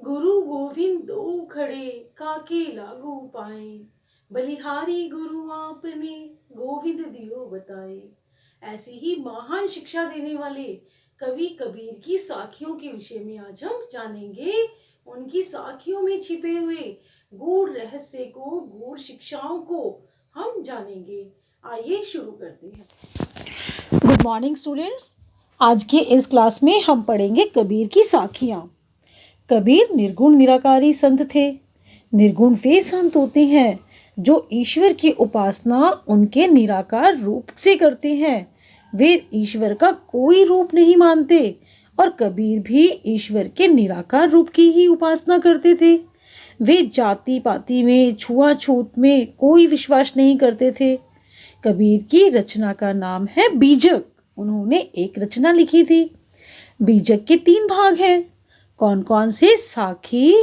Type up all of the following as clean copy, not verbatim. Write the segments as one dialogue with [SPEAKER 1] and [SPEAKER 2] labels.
[SPEAKER 1] गुरु गोविंद दो खड़े काके लागू पाए, बलिहारी गुरु आपने गोविंद दियो बताए। ऐसी ही महान शिक्षा देने वाले कवि कबीर की साखियों के विषय में आज हम जानेंगे। उनकी साखियों में छिपे हुए गूढ़ रहस्य को, गूढ़ शिक्षाओं को हम जानेंगे। आइए शुरू करते हैं।
[SPEAKER 2] Good morning students. आज के इस क्लास में हम पढ़ेंगे कबीर की साखियाँ। कबीर निर्गुण निराकारी संत थे। निर्गुण वे संत होते हैं जो ईश्वर की उपासना उनके निराकार रूप से करते हैं। वे ईश्वर का कोई रूप नहीं मानते और कबीर भी ईश्वर के निराकार रूप की ही उपासना करते थे। वे जाति पाति में, छुआछूत में कोई विश्वास नहीं करते थे। कबीर की रचना का नाम है बीजक। उन्होंने एक रचना लिखी थी। बीजक के 3 भाग हैं। कौन कौन से? साखी,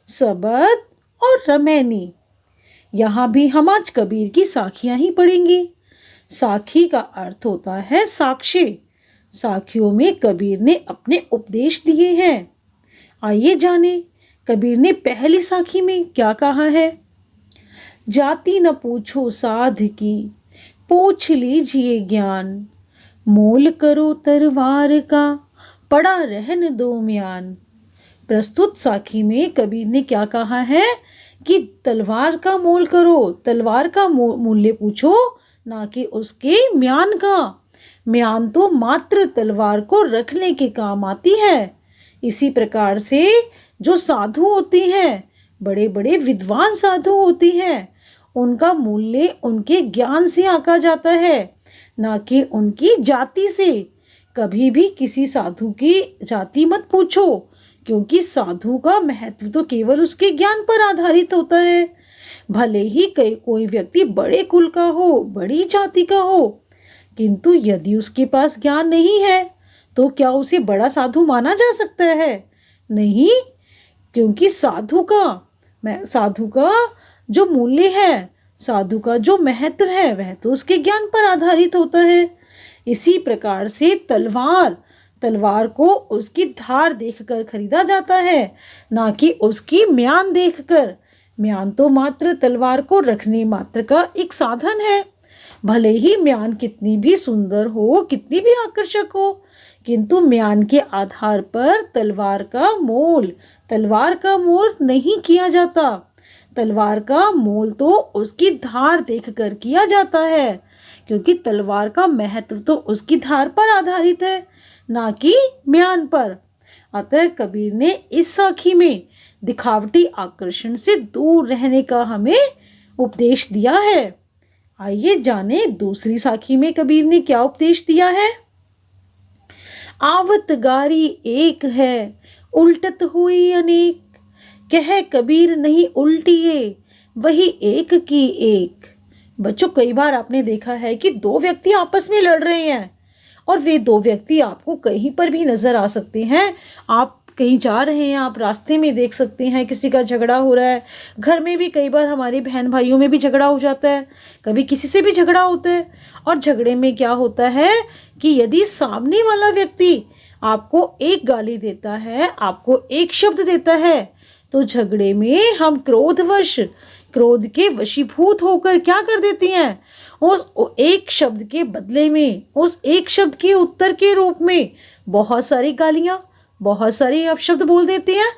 [SPEAKER 2] सबद और रमैनी। यहाँ भी हम आज कबीर की साखियां ही पढ़ेंगे। साखी का अर्थ होता है साक्ष्य। साखियों में कबीर ने अपने उपदेश दिए हैं। आइए जाने कबीर ने पहली साखी में क्या कहा है। जाति न पूछो साध की, पूछ लीजिए ज्ञान, मोल करो तलवार का, पड़ा रहन दो म्यान। प्रस्तुत साखी में कबीर ने क्या कहा है कि तलवार का मोल करो, तलवार का मूल्य पूछो, ना कि उसके म्यान का। म्यान तो मात्र तलवार को रखने के काम आती है। इसी प्रकार से जो साधु होते हैं, बड़े बड़े विद्वान साधु होते हैं, उनका मूल्य उनके ज्ञान से आंका जाता है, ना कि उनकी जाति से। कभी भी किसी साधु की जाति मत पूछो, क्योंकि साधु का महत्व तो केवल उसके ज्ञान पर आधारित होता है। भले ही कोई व्यक्ति बड़े कुल का हो, बड़ी जाति का हो, किंतु यदि उसके पास ज्ञान नहीं है तो क्या उसे बड़ा साधु माना जा सकता है? नहीं, क्योंकि साधु का जो मूल्य है, साधु का जो महत्व है, वह तो उसके ज्ञान पर आधारित होता है। इसी प्रकार से तलवार को उसकी धार देखकर खरीदा जाता है, ना कि उसकी म्यान देखकर। म्यान तो मात्र तलवार को रखने मात्र का एक साधन है। भले ही म्यान कितनी भी सुंदर हो, कितनी भी आकर्षक हो, किंतु म्यान के आधार पर तलवार का मोल नहीं किया जाता। तलवार का मोल तो उसकी धार देखकर किया जाता है, क्योंकि तलवार का महत्व तो उसकी धार पर आधारित है, ना कि म्यान पर। अतः कबीर ने इस साखी में दिखावटी आकर्षण से दूर रहने का हमें उपदेश दिया है। आइए जाने दूसरी साखी में कबीर ने क्या उपदेश दिया है। आवत गारी एक है, उल्टत हुई अनेक, कह कबीर नहीं उल्टिए, वही एक की एक। बच्चों, कई बार आपने देखा है कि 2 व्यक्ति आपस में लड़ रहे हैं और वे 2 व्यक्ति आपको कहीं पर भी नजर आ सकते हैं। आप कहीं जा रहे हैं, आप रास्ते में देख सकते हैं किसी का झगड़ा हो रहा है। घर में भी कई बार हमारे बहन भाइयों में भी झगड़ा हो जाता है, कभी किसी से भी झगड़ा होता है। और झगड़े में क्या होता है कि यदि सामने वाला व्यक्ति आपको एक गाली देता है, आपको एक शब्द देता है, तो झगड़े में हम क्रोध के वशीभूत होकर क्या कर देते हैं, उस एक शब्द के बदले में, उस एक शब्द के उत्तर के रूप में बहुत सारी गालियां, बहुत सारे अपशब्द बोल देते हैं।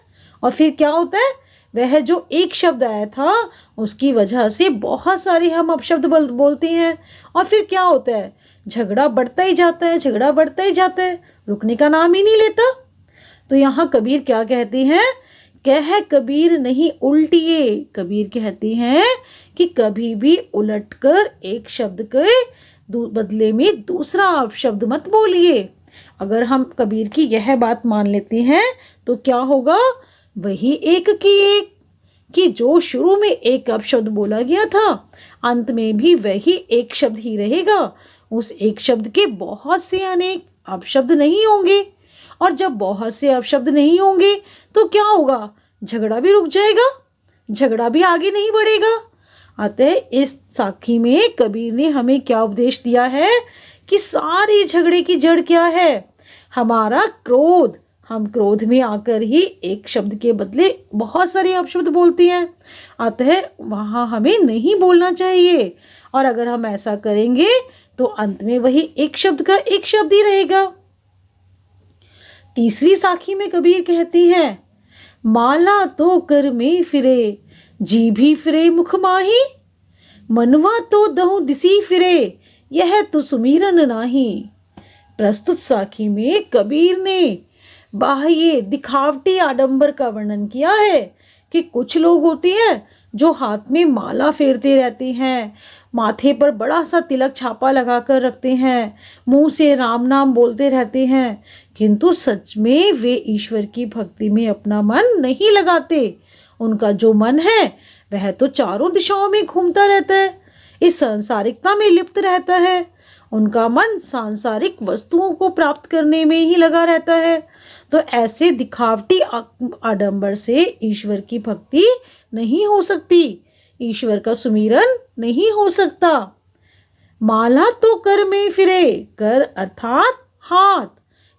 [SPEAKER 2] और फिर क्या होता है, वह जो एक शब्द आया था उसकी वजह से बहुत सारे हम अपशब्द बोलते हैं। और फिर क्या होता है, झगड़ा बढ़ता ही जाता है, रुकने का नाम ही नहीं लेता। तो यहाँ कबीर क्या कहते हैं, कह कबीर नहीं उल्टिए। कबीर कहते हैं कि कभी भी उलटकर एक शब्द के बदले में दूसरा शब्द मत बोलिए। अगर हम कबीर की यह बात मान लेते हैं तो क्या होगा, वही एक की एक, कि जो शुरू में एक अपशब्द बोला गया था, अंत में भी वही एक शब्द ही रहेगा। उस एक शब्द के बहुत से अनेक अपशब्द नहीं होंगे, और जब बहुत से अपशब्द नहीं होंगे तो क्या होगा, झगड़ा भी रुक जाएगा, झगड़ा भी आगे नहीं बढ़ेगा। अतः इस साखी में कबीर ने हमें क्या उपदेश दिया है कि सारे झगड़े की जड़ क्या है, हमारा क्रोध, हम क्रोध में आकर ही एक शब्द के बदले बहुत सारे अपशब्द बोलते हैं। अतः वहाँ हमें नहीं बोलना चाहिए, और अगर हम ऐसा करेंगे तो अंत में वही एक शब्द का एक शब्द ही रहेगा। तीसरी साखी में कबीर कहते हैं, माला तो कर में फिरे, जीभी फिरे मुख माही, मनवा तो दहु दिसी फिरे, यह तो सुमीरन नाही। प्रस्तुत साखी में कबीर ने बाह्य दिखावटी आडंबर का वर्णन किया है कि कुछ लोग होते हैं जो हाथ में माला फेरते रहते हैं, माथे पर बड़ा सा तिलक छापा लगा कर रखते हैं, मुंह से राम नाम बोलते रहते हैं, किंतु सच में वे ईश्वर की भक्ति में अपना मन नहीं लगाते। उनका जो मन है वह तो चारों दिशाओं में घूमता रहता है, इस सांसारिकता में लिप्त रहता है। उनका मन सांसारिक वस्तुओं को प्राप्त करने में ही लगा रहता है। तो ऐसे दिखावटी आडंबर से ईश्वर की भक्ति नहीं हो सकती, ईश्वर का सुमिरन नहीं हो सकता। माला तो कर में फिरे, कर अर्थात हाथ।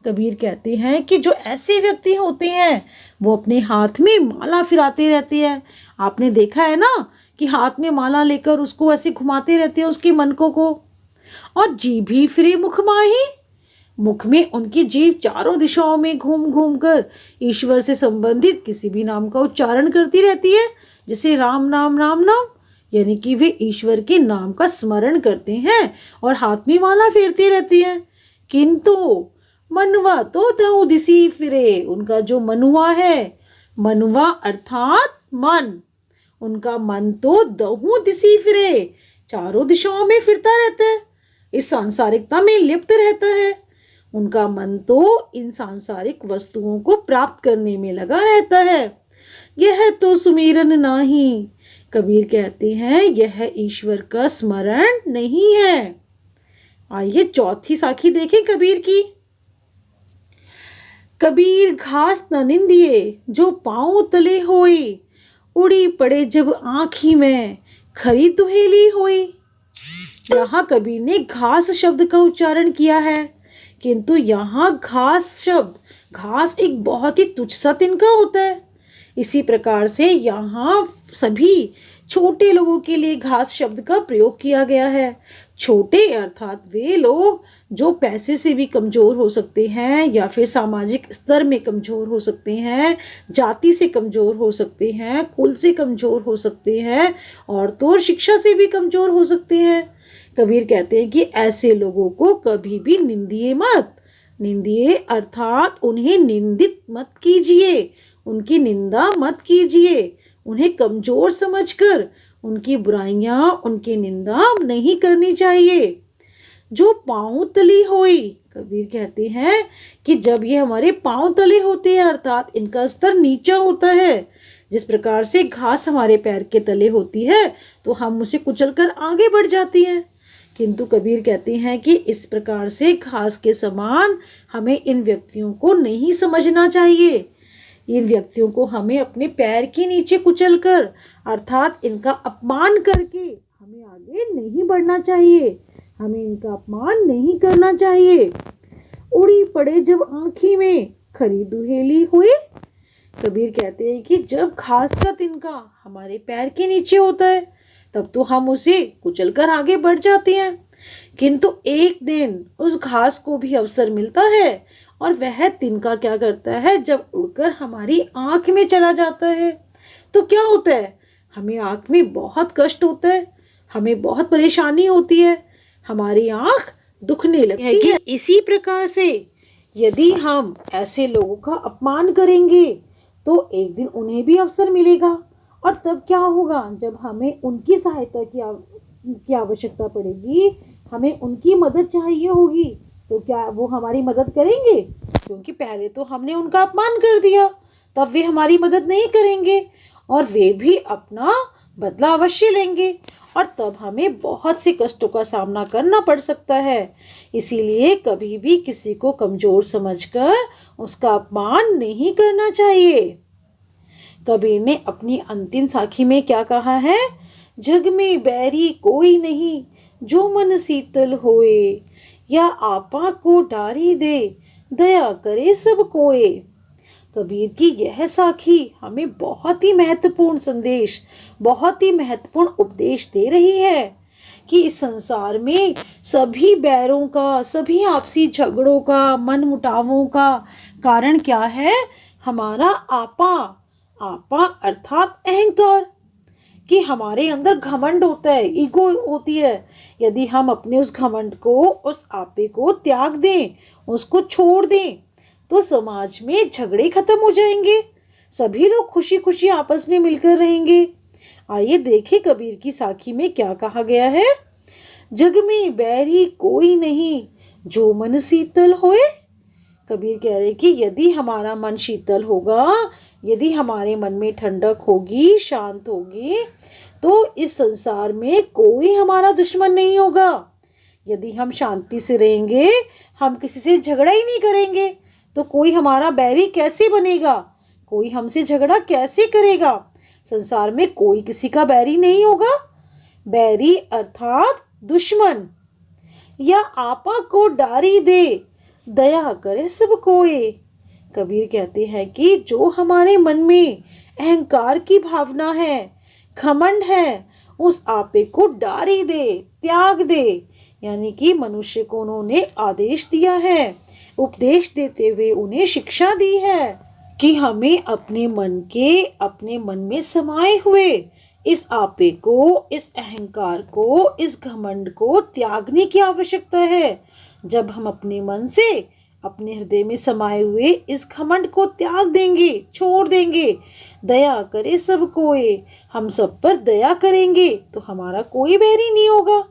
[SPEAKER 2] कबीर कहते हैं कि जो ऐसे व्यक्ति होते हैं वो अपने हाथ में माला फिराते रहते हैं। आपने देखा है ना कि हाथ में माला लेकर उसको ऐसे घुमाते रहते हैं उसके मनकों को। और जीभ भी फिरे मुख माही, मुख में उनकी जीभ चारों दिशाओं में घूम घूम कर ईश्वर से संबंधित किसी भी नाम का उच्चारण करती रहती है, जैसे राम नाम राम नाम, यानी कि वे ईश्वर के नाम का स्मरण करते हैं और हाथ में माला फेरते रहते हैं। किंतु मनवा तो दहु दिसी फिरे, उनका जो मनुआ है, मनुआ अर्थात मन, उनका मन तो दहु दिसी फिरे, चारों दिशाओं में फिरता रहता है, इस सांसारिकता में लिप्त रहता है। उनका मन तो इन सांसारिक वस्तुओं को प्राप्त करने में लगा रहता है। यह तो सुमिरन नहीं, कबीर कहते हैं यह ईश्वर का स्मरण नहीं है। आइए चौथी साखी देखें कबीर की। कबीर घास न निंदिए, जो पांव तले होई, उड़ी पड़े जब आँखी में, खरी दुहेली होई। यहाँ कबीर ने घास शब्द का उच्चारण किया है, किंतु यहाँ घास शब्द, घास एक बहुत ही तुच्छ सा तिनका होता है। इसी प्रकार से यहाँ सभी छोटे लोगों के लिए घास शब्द का प्रयोग किया गया है। छोटे अर्थात वे लोग जो पैसे से भी कमजोर हो सकते हैं, या फिर सामाजिक स्तर में कमजोर हो सकते हैं, जाति से कमजोर हो सकते हैं, कुल से कमजोर हो सकते हैं, और तो शिक्षा से भी कमजोर हो सकते हैं। कबीर कहते हैं कि ऐसे लोगों को कभी भी निंदिए मत। निंदिए अर्थात उन्हें निंदित मत कीजिए, उनकी निंदा मत कीजिए, उन्हें कमजोर समझकर उनकी बुराइयां, उनकी निंदा नहीं करनी चाहिए। जो पांव तली होई, कबीर कहते हैं कि जब ये हमारे पांव तले होते हैं अर्थात इनका स्तर नीचा होता है, जिस प्रकार से घास हमारे पैर के तले होती है तो हम उसे कुचलकर आगे बढ़ जाती हैं, किंतु कबीर कहते हैं कि इस प्रकार से घास के समान हमें इन व्यक्तियों को नहीं समझना चाहिए। इन व्यक्तियों को हमें अपने पैर के नीचे कुचलकर अर्थात इनका अपमान करके हमें आगे नहीं बढ़ना चाहिए, हमें इनका अपमान नहीं करना चाहिए। उड़ी पड़े जब आँखी में, खरी दुहेली हुई। कबीर कहते हैं कि जब घास का तिनका हमारे पैर के नीचे होता है तब तो हम उसे कुचलकर आगे बढ़ जाते हैं, किंतु एक दिन उस घास को भी अवसर मिलता है और वह तिनका क्या करता है, जब उड़कर हमारी आंख में चला जाता है तो क्या होता है, हमें आंख में बहुत कष्ट होता है, हमें बहुत परेशानी होती है, हमारी आंख दुखने लगती है। इसी प्रकार से यदि हम ऐसे लोगों का अपमान करेंगे तो एक दिन उन्हें भी अवसर मिलेगा, और तब क्या होगा, जब हमें उनकी सहायता की आवश्यकता पड़ेगी, हमें उनकी मदद चाहिए होगी, तो क्या वो हमारी मदद करेंगे? क्योंकि पहले तो हमने उनका अपमान कर दिया, तब वे हमारी मदद नहीं करेंगे और वे भी अपना बदला अवश्य लेंगे, और तब हमें बहुत से कष्टों का सामना करना पड़ सकता है। इसीलिए कभी भी किसी को कमजोर समझकर उसका अपमान नहीं करना चाहिए। कबीर ने अपनी अंतिम साखी में क्या कहा है, जग में बैरी कोई नहीं, जो मन शीतल होए, या आपा को डारी दे, दया करे सब कोए। कबीर की यह साखी हमें बहुत ही महत्वपूर्ण संदेश, बहुत ही महत्वपूर्ण उपदेश दे रही है कि इस संसार में सभी बैरों का, सभी आपसी झगड़ों का, मन मुटावों का कारण क्या है? हमारा आपा। आपा अर्थात अहंकार, कि हमारे अंदर घमंड होता है, ईगो होती है। यदि हम अपने उस घमंड को, उस आपे को त्याग दें, उसको छोड़ दें, तो समाज में झगड़े खत्म हो जाएंगे, सभी लोग खुशी खुशी आपस में मिलकर रहेंगे। आइए देखें कबीर की साखी में क्या कहा गया है। जग में बैरी कोई नहीं, जो मन शीतल होए। कबीर कह रहे कि यदि हमारा मन शीतल होगा, यदि हमारे मन में ठंडक होगी, शांत होगी, तो इस संसार में कोई हमारा दुश्मन नहीं होगा। यदि हम शांति से रहेंगे, हम किसी से झगड़ा ही नहीं करेंगे, तो कोई हमारा बैरी कैसे बनेगा? कोई हमसे झगड़ा कैसे करेगा? संसार में कोई किसी का बैरी नहीं होगा। बैरी अर्थात दुश्मन। या आपा को डारी दे, दया करे सब कोई। कबीर कहते हैं कि जो हमारे मन में अहंकार की भावना है, घमंड है, उस आपे को डारी दे, त्याग दे। यानी कि मनुष्य को उन्होंने आदेश दिया है, उपदेश देते हुए उन्हें शिक्षा दी है कि हमें अपने मन में समाये हुए इस आपे को, इस अहंकार को, इस घमंड को त्यागने की आवश्यकता है। जब हम अपने मन से, अपने हृदय में समाये हुए इस घमंड को त्याग देंगे, छोड़ देंगे, दया करे सब कोई, हम सब पर दया करेंगे, तो हमारा कोई बैरी नहीं होगा,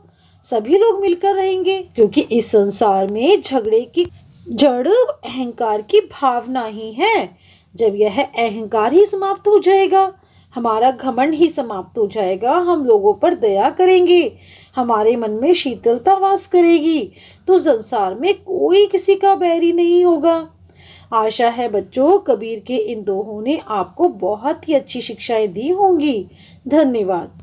[SPEAKER 2] सभी लोग मिलकर रहेंगे। क्योंकि इस संसार में झगड़े की जड़ अहंकार की भावना ही है। जब यह अहंकार ही समाप्त हो जाएगा, हमारा घमंड ही समाप्त हो जाएगा, हम लोगों पर दया करेंगे, हमारे मन में शीतलता वास करेगी, तो संसार में कोई किसी का बैरी नहीं होगा। आशा है बच्चों, कबीर के इन दोहों ने आपको बहुत ही अच्छी शिक्षाएं दी होंगी। धन्यवाद।